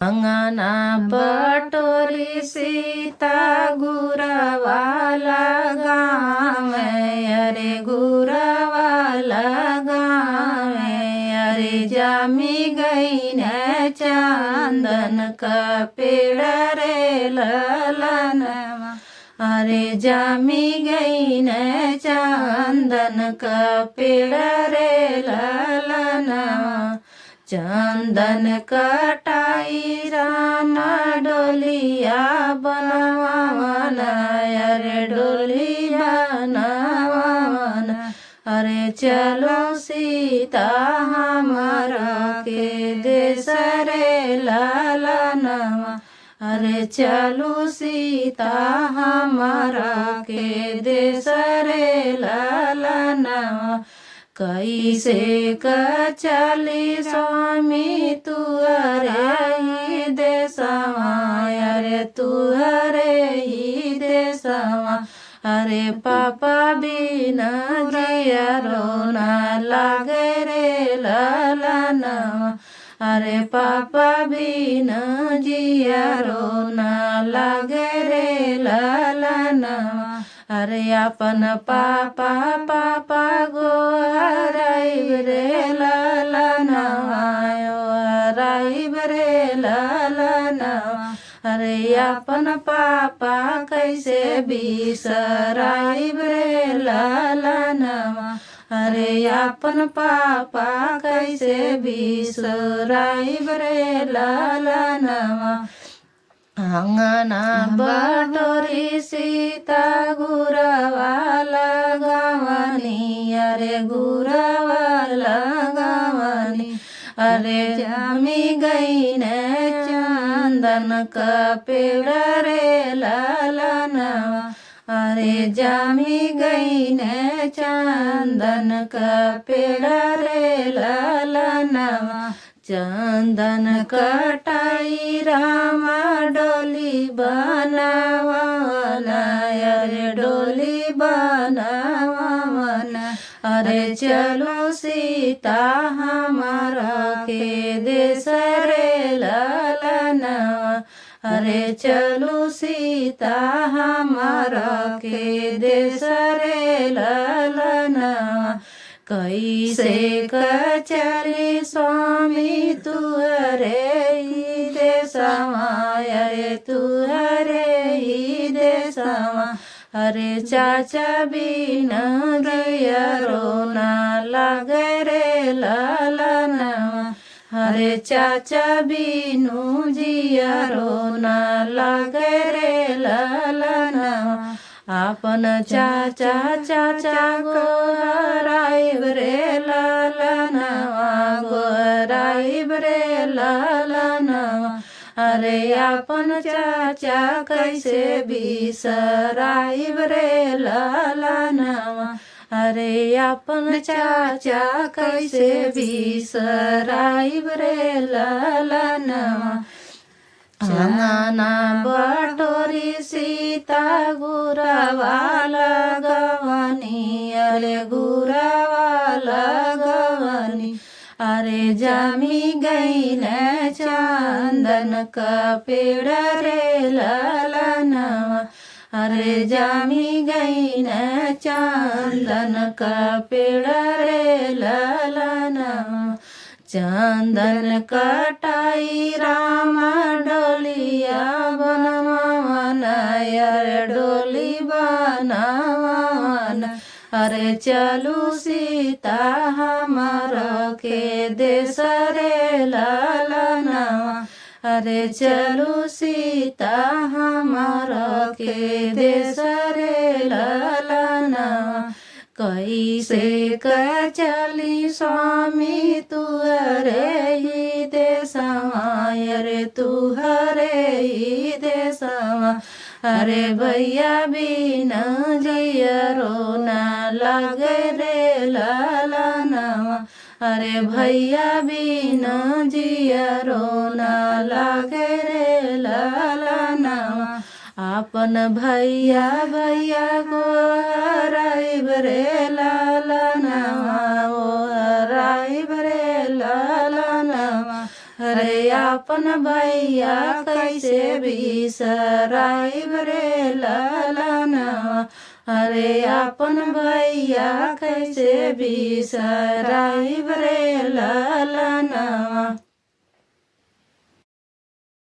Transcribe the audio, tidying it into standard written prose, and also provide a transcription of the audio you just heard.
अंगना बटोरी सीता गुरवाला गाँव, अरे गुरवाला गाँव, अरे जामी गई न चंदन का पेड़ रे ललनवा, अरे जामी गई न चंदन का पेड़ रे ललनवा। चंदन कटाई राम डोलिया बनवावन, अरे डोली बनवावन, अरे चलो सीता हमारा के देश रे ललनवा, अरे चलो सीता हमारा के देश रे ललनवा। कैसे कचली स्वामी तुअरे देशवा, अरे तुअरे ही देशवा, अरे पापा बिना जिया रोना लागे रे ललनवा, अरे पापा बिना जिया रोना लागे रे ललनवा। अरे अपन पापा पापा गोहराइब रे ललनवा, राइब रे ललनवा, अरे अपन पापा कैसे बिसराइब रे ललनवा, अरे अपन पापा कैसे बिसराइब रे ललनवा। अंगना बटोरी सीता गुरवाला गवनी, अरे गुरवाला गवनी, अरे जामी गई न चंदन का पेड़ रे ललनवा, अरे जामी गई न चंदन का पेड़ रे ललनवा। चंदन कटाई राम डोली बनवावन, अरे डोली बनवावन, अरे चलो सीता हमारा के देश रे ललनवा, अरे चलो सीता हमारा के देश रे ललनवा। कैसे कचली स्वामी तुअरे ही देशवा, अरे तुअरे ही देशवा, अरे चाचा बिना जिया रोना लागे रे ललनवा, अरे चाचा बिनु जिया रोना लागे रे ललनवा। अपन चाचा चाचा गोहराइब रे ललनवा, गोहराइब रे ललनवा, अरे अपन चाचा कैसे बिसराइब रे ललनवा, अरे अपन चाचा कैसे बिसराइब रे ललनवा। अंगना बटोरी सीता गुरवाला गवनी, अरे गुरवाला गवनी, अरे जामी गई न चंदन का पेड़ रे ललनवा, अरे जामी गई न चंदन का पेड़ रे ललनवा। चंदन कटाई राम डोलिया बनवावन, अरे डोली बनवावन, अरे चलो सीता हमारा के देश रे ललनवा, अरे चलो सीता हमारा के देश रे ललनवा। कैसे कचली स्वामी तुअरे ही देशवा, अरे तुहरे ही देशवा, अरे भैया बिना जिया रोना लागे रे ललनवा, अरे भैया बिना जिया रोना लागे रे ललनवा। अपन भैया भैया को हराइब रे ललनवा, ओ हराइब रे ललनवा, अरे अपन भैया कैसे बिसराइब रे ललनवा अरे अपन भैया कैसे बिसराइब रे ललनवा।